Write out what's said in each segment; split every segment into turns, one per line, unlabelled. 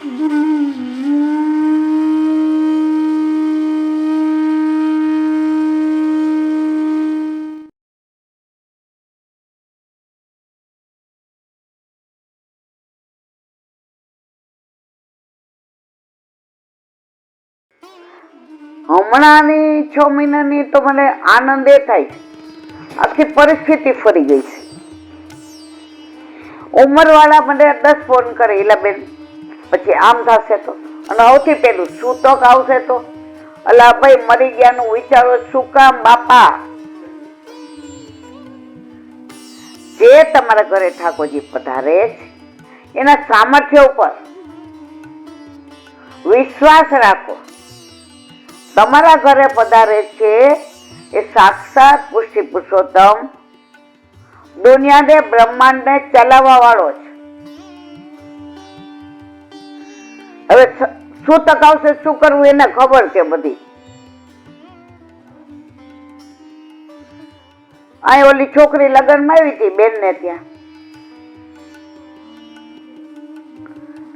હમણાંની 6 મહિનાની તો મને આનંદ એ થાય છે, આખી પરિસ્થિતિ ફરી ગઈ છે. ઉંમરવાળા મને 10 ફોન કરે, એલા બેન પછી આમ થશે તો, અને સૌથી પેલું સૂતક આવશે તો, અલા ભાઈ મરી ગયાનું વિચારો શું કામ બાપા? જે તમારા ઘરે ઠાકોરજી પધારે છે એના સામર્થ્ય ઉપર વિશ્વાસ રાખો. તમારા ઘરે પધારે છે એ સાક્ષાત પુષ્ટિ પુરુષોત્તમ દુનિયાને બ્રહ્માંડને ચલાવવા વાળો છે. હવે શું તકાવશે, શું કરવું એને ખબર છે બધી. અહીં ઓલી છોકરી લગ્નમાં આવી હતી બેન ને ત્યાં,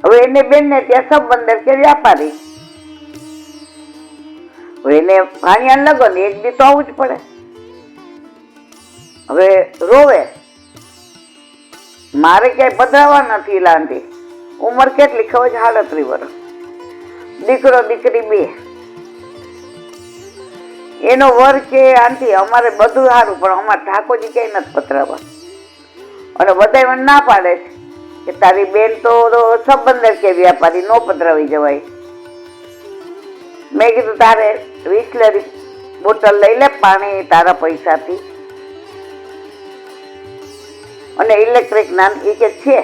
હવે એને બેન ને ત્યાં સંબંધર કે વ્યાપારી, એને ભાણિયા લગન એક દી તો આવવું જ પડે. હવે રોવે, મારે ક્યાંય પધરાવા નથી લાંડી. ઉંમર કેટલી ખબર છે? 38 વર્ષ. દીકરો દીકરી 2. એનો વર કે આંટી અમારે બધું સારું, પણ અમારે ઠાકોરજી ક્યાંય નથી પધરાવા. અને બધા મને ના પાડે છે કે તારી બેન તો સંબંધર કે વ્યાપારી, નો પધરાવી જવાય. મેં કીધું તારે વિસલેરી બોટલ લઈ લે પાણી તારા પૈસાથી, અને ઇલેક્ટ્રિક નાન એ કે છે.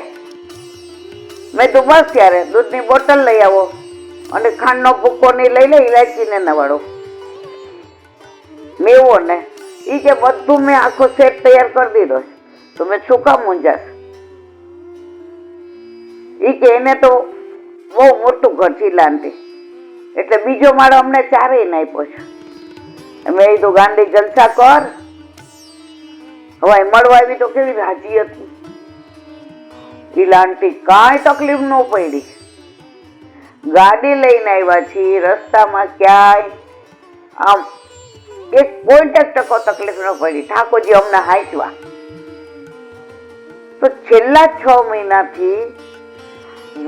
મેં તો બસ ત્યારે દૂધની બોટલ લઈ આવો અને ખાંડનો ભૂકો ની લઈ લે, ઇલાયચીને નવાડો મેવો ને. એ કે બધું મેં આખો સેટ તૈયાર કરી દીધો છે, તો મેં શું કામ મૂંઝાશ? એ કે એને તો બહુ મોટું ઘર છે લાંટી, એટલે બીજો માળો અમને 4 આપ્યો છે. મેં કીધું ગાંડી જલસા કર. હવે મળવા આવી તો કેવી રાજી હતી. એ લાંટી કાંઈ તકલીફ ન પડી. ગાડી લઈને આવ્યા છીએ, રસ્તામાં ક્યાંય આમ એક પોઈન્ટ ટકો તકલીફ ન પડી. ઠાકોરજી અમને હાંચવા. તો છેલ્લા 6 મહિનાથી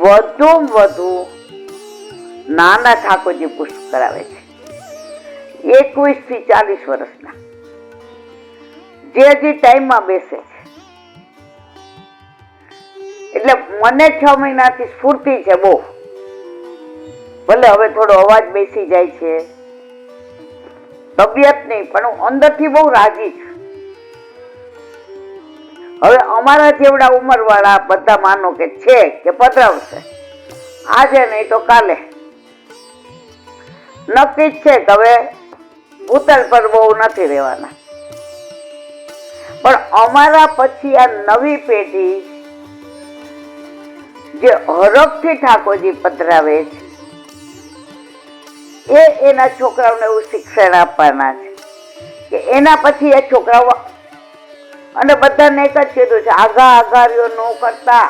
વધુ વધુ નાના ઠાકોરજી પુષ્પ કરાવે છે, 21 થી 40 વર્ષના, જે હજી ટાઈમમાં બેસે છે. એટલે મને 6 મહિનાથી સ્ફૂર્તિ છે બહુ. ભલે હવે થોડો અવાજ બેસી જાય છે, તબિયત નહીં, પણ હું અંદરથી બહુ રાજી છું. હવે અમારા જેવડા ઉંમર વાળા બધા માનો કે છે કે પધરાવશે, આજે નહીં તો કાલે. નક્કી જ છે કે હવે ઉતર પર બહુ નથી રહેવાના. પણ અમારા પછી આ નવી પેઢી જે હરખથી ઠાકોરજી પધરાવે છે, એ એના છોકરાઓને એવું શિક્ષણ આપવાના છે કે એના પછી એ છોકરાઓ, અને બધાને એક જ કીધું છે, આઘારીઓ ન કરતા.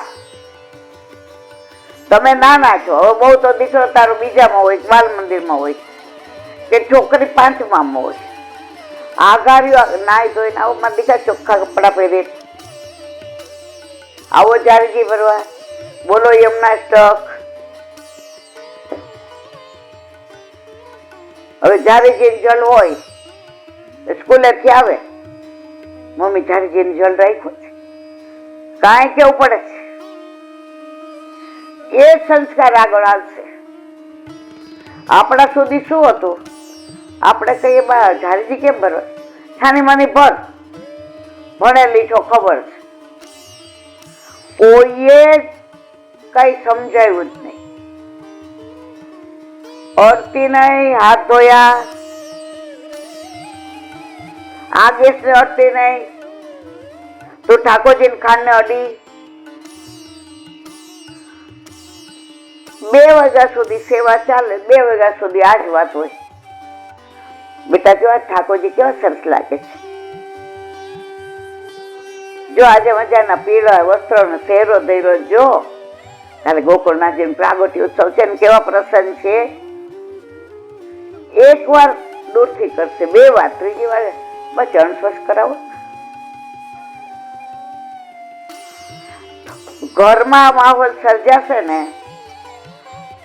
તમે નાના છો, હવે બહુ તો દીકરો તારો બીજામાં હોય, બાલ મંદિરમાં હોય કે છોકરી 5માં હોય. આઘારીઓ નાય ધોઈને આવો, મારા દીકરા ચોખ્ખા કપડા પહેરી આવો ચારજી ભરવા, બોલો યમના સ્ટક. હવે ચારેજી જલ હોય, સ્કૂલેથી આવે, મમ્મી ચારેજી જલ રાખ્યો છે, કાંઈ કેવું પડે છે. એ સંસ્કાર આગળ આવશે. આપણા સુધી શું હતું? આપણે કહીએ ઝારીજી કેમ ભરવા? છાની માની ભર, ભણેલી છો ખબર છે. કોઈએ કઈ સમજાયું જ નહીં. અડતી નહીં, હાથ ધોયા, આ ગેસ ને અડતી નહીં, તું ઠાકોરજી ને ખાંડ ને અડી. 2 વાગ્યા સુધી સેવા ચાલે, 2 વાગ્યા સુધી આ જ વાત હોય. બેટા જો આ ઠાકોરજી કેવા સરસ લાગે છે, જો આજે મજાના પીળા વસ્ત્રોનો શેરો દઈરો જો, કાલે ગોકુળનાથજી પ્રાગટ્ય ઉત્સવ છે ને કેવા પ્રસંગ છે. એક વાર દૂરથી કરશે, 2 વાર, ત્રીજી વાર બસ ચરણ સ્પર્શ કરાવો. ઘરમાં માહોલ સર્જાશે ને.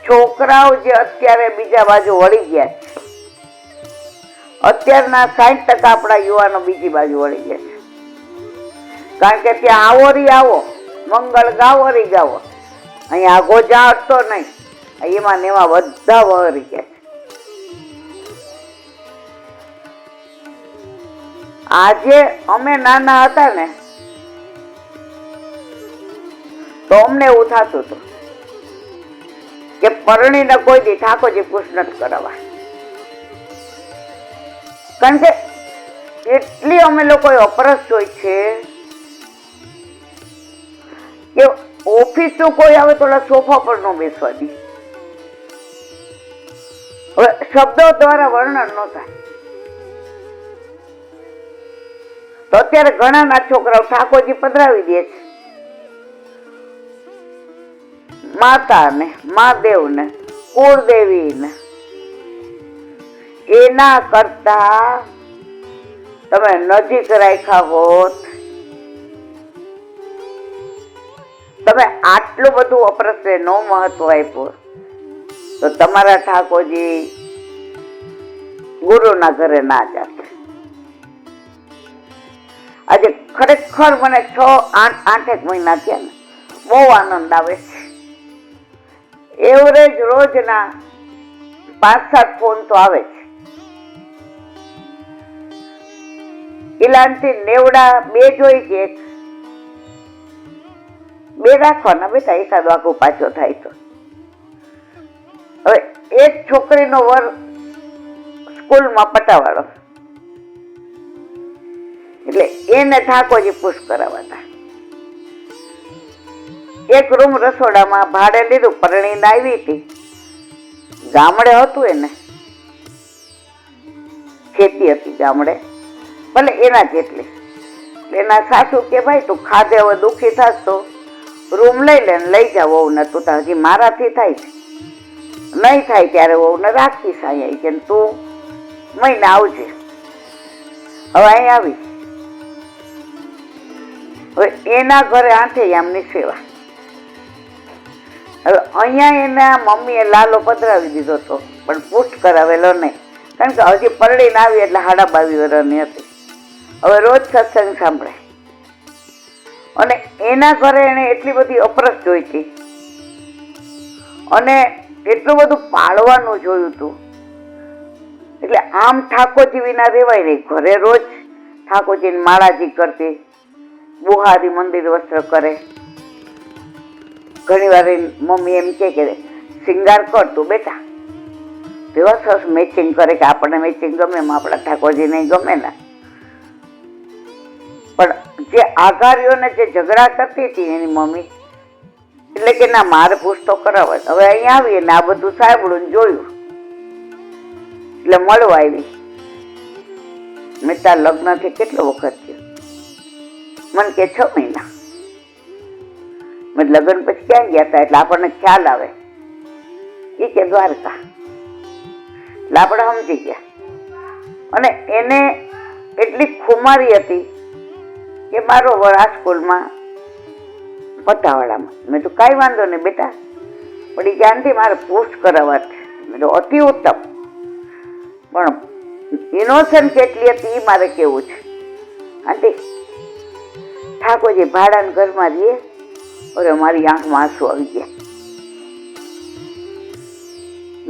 છોકરાઓ જે અત્યારે બીજા બાજુ વળી ગયા છે, અત્યારના 60% આપણા યુવાનો બીજી બાજુ વળી ગયા છે. કારણ કે ત્યાં આવો રી આવો, મંગળ ગાવો રી ગાવો, અહીંયા આગો જાતો નહીં, એમાં ને એમાં બધા વળી ગયા છે. આજે અમે નાના હતા ને તો અમને એવું થતું હતું કે પરણીને કોઈ દી ઠાકોરજી પૂછ નથી કરાવવા. કારણ કે એટલી અમે લોકો અપરસ હોય છે કે ઓફિસ નું કોઈ આવે તો સોફા પર ન બેસવા દે. હવે શબ્દો દ્વારા વર્ણન ન થાય. તો અત્યારે ઘણા ના છોકરાઓ ઠાકોરજી પધરાવી દે છે. માતા ને, મહાદેવ ને, કુળદેવી ને, એના કરતા તમે નજીક રાખ્યા હોત, તમે આટલું બધું અપરસને નો મહત્વ આપ્યું તો તમારા ઠાકોરજી ગુરુના ઘરે ના જાત. આજે ખરેખર મને 6-8 મહિના થયા ને બહુ આનંદ આવે છે. એવરેજ રોજના 5-7 ફોન તો આવે છે. ઇલાનથી 90 જોઈ કે 2 રાખવાના બેટા, એકાદો આખો પાછો થાય તો. હવે એક છોકરીનો વર સ્કૂલમાં પટાવાળો, એટલે એને ઠાકોરજી પૂછ કરાવવાના. એક રૂમ રસોડામાં ભાડે લીધું, પરણીને આવી હતી. ગામડે હતું એને, ખેતી હતી ગામડે, ભલે એના જેટલી. એના સાસુ કે ભાઈ તું ખાધે હવે દુઃખી થાસ તો રૂમ લઈ લે ને લઈ જાવ વહુ ને, તું તો હજી મારાથી થાય છે, નહીં થાય ત્યારે વહુ ને રાખીશ અહીંયા કે તું મહિને આવજે. હવે અહીં આવી, હવે એના ઘરે આઠે આમની સેવા. હવે અહીંયા એના મમ્મીએ લાલો પધરાવી દીધો હતો, પણ પૂછ કરાવેલો નહીં, કારણ કે હજી પરણીને આવી એટલે 22 વર્ષની હતી. હવે રોજ સત્સંગ સાંભળે, અને એના ઘરે એને એટલી બધી અપરસ જોઈતી અને એટલું બધું પાળવાનું જોયું હતું. એટલે આમ ઠાકોરજી વિના રેવાય નહીં. ઘરે રોજ ઠાકોરજીની માળાજી કરતી, બુહારી મંદિર વસ્ત્ર કરે. ઘણી વાર મમ્મી એમ કે શિંગાર કર તું બેટા, એવા સરસ મેચિંગ કરે કે આપણને મેચિંગ ગમે, એમાં આપણા ઠાકોરજીને ગમે ને. પણ જે આઘારીઓને જે ઝઘડા કરતી હતી એની મમ્મી, એટલે કે ના મારે પૂછતો કરાવે. હવે અહીંયા આવીએ ને આ બધું સાંભળ્યું જોયું એટલે મળવા આવી. મેં તાર લગ્નથી કેટલો વખત થયો? મને કે 6 મહિના. મેં લગ્ન પછી ક્યાં ગયા હતા? એટલે આપણને ખ્યાલ આવે. એ કે દ્વારકા. એટલે આપણે સમજી ગયા. અને એને એટલી ખુમારી હતી કે મારો વર આ સ્કૂલમાં પટાવાળામાં. મેં તો કાંઈ વાંધો નહીં બેટા, પણ એ જ્ઞાનથી મારે પોસ્ટ કરાવવા છે. મેં તો અતિ ઉત્તમ, પણ ઇનોસન્ટ કેટલી હતી એ મારે કેવું છે. આંટી ઠાકોરજી ભાડાના ઘરમાં રહીએ. અરે મારી આંખમાં આંસુ આવી ગયા.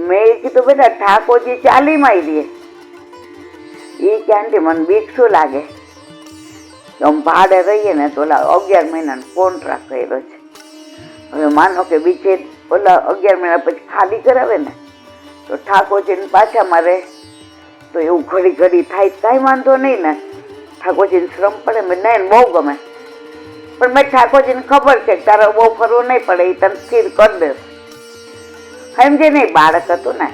મેં કીધું બેટા ઠાકોરજી 40માં રહીએ. એ કે આંટી મને બીક શું લાગે, આમ ભાડે રહીએ ને તો ઓલા 11 મહિનાનો કોન્ટ્રાક્ટ કર્યો છે. હવે માનો કે બીજે ઓલા 11 મહિના પછી ખાલી કરાવે ને તો ઠાકોરજીને પાછા મારે તો એવું ઘડી ઘડી થાય. કાંઈ વાંધો નહીં ને, ઠાકોરજીને શ્રમ પડે. મેં નહીં બહુ ગમે, પણ મેં ઠાકોરજીને ખબર છે કે તારે બહુ ફરવું નહીં પડે, એ તને સ્થિર કરી દેશ. સમજે નહીં, બાળક હતું ને.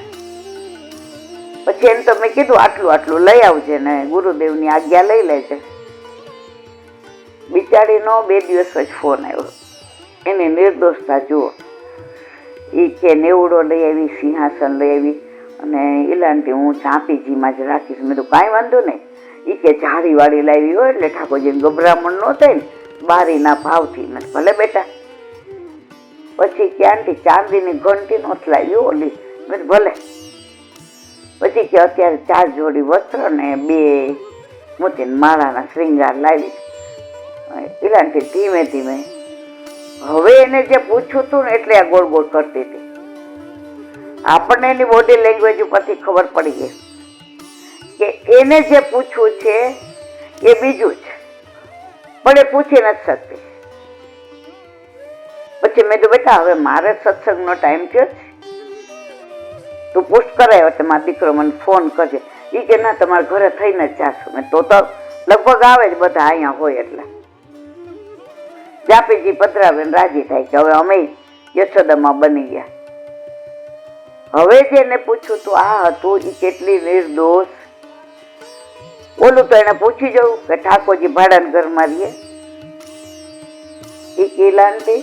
પછી એને તો મેં કીધું આટલું આટલું લઈ આવજે ને ગુરુદેવની આજ્ઞા લઈ લેજે. બિચારીનો 2 દિવસ પછી ફોન આવ્યો. એની નિર્દોષતા જુઓ. એ કે નેવડો લઈ આવી, સિંહાસન લઈ આવી અને ઈલાંટી હું ચાંપીજીમાં જ રાખીશ. મેં તો કાંઈ વાંધો નહીં. એ કે જાળીવાળી લાવી હોય એટલે ઠાકોરજીને ગભરામણ ન થાય ને બારીના ભાવથી. મેં ભલે બેટા. પછી કે આંટી ચાંદીની ઘંટી નહોતી લાવી ઓલી. મેં ભલે. પછી કે અત્યારે 4 જોડી વસ્ત્ર ને 2 મોતીના માળાના શ્રૃંગાર લાવી. ઈલાંટી ધીમે ધીમે હવે એને જે પૂછ્યું હતું ને એટલે આ ગોળ ગોળ કરતી હતી. આપણને એની બોડી લેંગ્વેજ ઉપરથી ખબર પડી ગઈ કે એને જે પૂછવું છે એ બીજું છે, પણ એ પૂછી નથી શકતી. પછી મેં તો બેટા હવે મારે સત્સંગનો ટાઈમ થયો છે, તું પુષ્ટ કરાયો એટલે મારો દીકરો મને ફોન કરજે. એ કે ના તમારા ઘરે થઈને જ જાશું. મેં તો લગભગ આવે જ બધા અહીંયા હોય એટલે. જાપીજી પધરાવે રાજી થાય કે હવે અમે યશોદામાં બની ગયા. હવે જેને પૂછ્યું તું આ હતું એ કેટલી નિર્દોષ. ઓલું તો એને પૂછી જવું કે ઠાકોરજી ભાડાના ઘરમાં રહીએ. એ કેલાંટી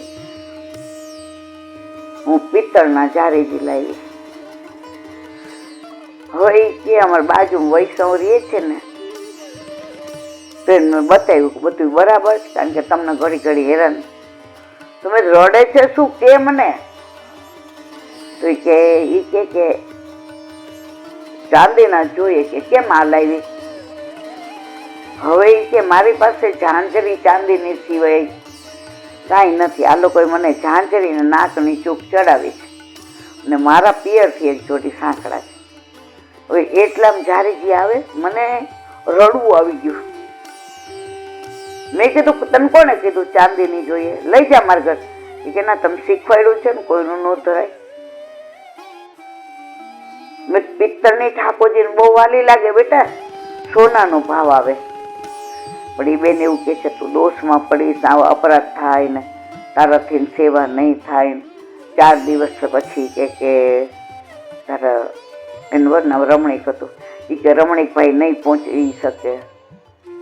હું પિત્તળના જારેજી લાવી. હવે એ કે અમારી બાજુ વૈષ્ણવ રહે છે ને તો એને બતાવ્યું કે બધું બરાબર છે, કારણ કે તમને ઘડી ઘડી હેરાન. તમે રડે છે શું કે મને? તો એ કે ચાંદીના જોઈએ. કે કેમ આ લાવી? હવે એ કે મારી પાસે ઝાંઝરી ચાંદીની સિવાય કાંઈ નથી. આ લોકોએ મને ઝાંઝરીને નાકની ચૂક ચડાવી છે અને મારા પિયરથી એક જોડી સાંકળા છે. હવે એટલામાં જારીજી આવે મને રડવું આવી ગયું. મેં કીધું તને કોને કીધું ચાંદીની જોઈએ? લઈ જા મારા ઘર. એ કે ના તમે શીખવાડ્યું છે ને કોઈનું ન ધરાય. મેં પિત્તળની ઠાકોરજીને બહુ વાલી લાગે બેટા, સોનાનો ભાવ આવે. પણ એ બેન એવું કે છે તું દોષમાં પડીશ, આવા અપરાધ થાય ને તારાથી સેવા નહીં થાય. 4 દિવસ પછી કે તારા એનું વર્ણવ રમણીક હતું. એ કે રમણીકભાઈ નહીં પહોંચી શકે.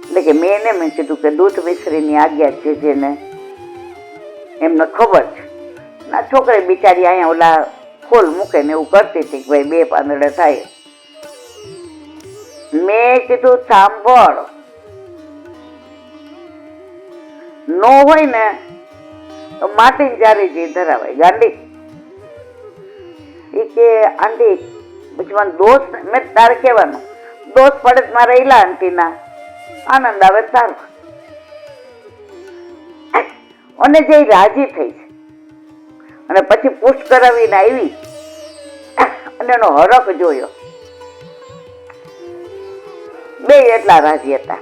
એટલે કે મેં કીધું કે દૂધ મિશ્રીની આજ્ઞા છે જેને એમને ખબર છે. ના છોકરી બિચારી અહીંયા ઓલા ખોલ મૂકે ને એવું કરતી હતી કે ભાઈ 2 પાંદડે થાય. મેં કીધું સાંભળ, નો હોય ને તો માટીની જારીજી ધરાવાય ગાંડી. એ કે આંટી પછી મને દોષ, મેં તારે કહેવાનું દોષ પડે મારે ઈલા આંટીના આનંદ આવે તારો. અને જે રાજી થઈ છે અને પછી પુષ્ટ કરાવીને આવી અને એનો હરખ જોયો, 2 એટલા રાજી હતા.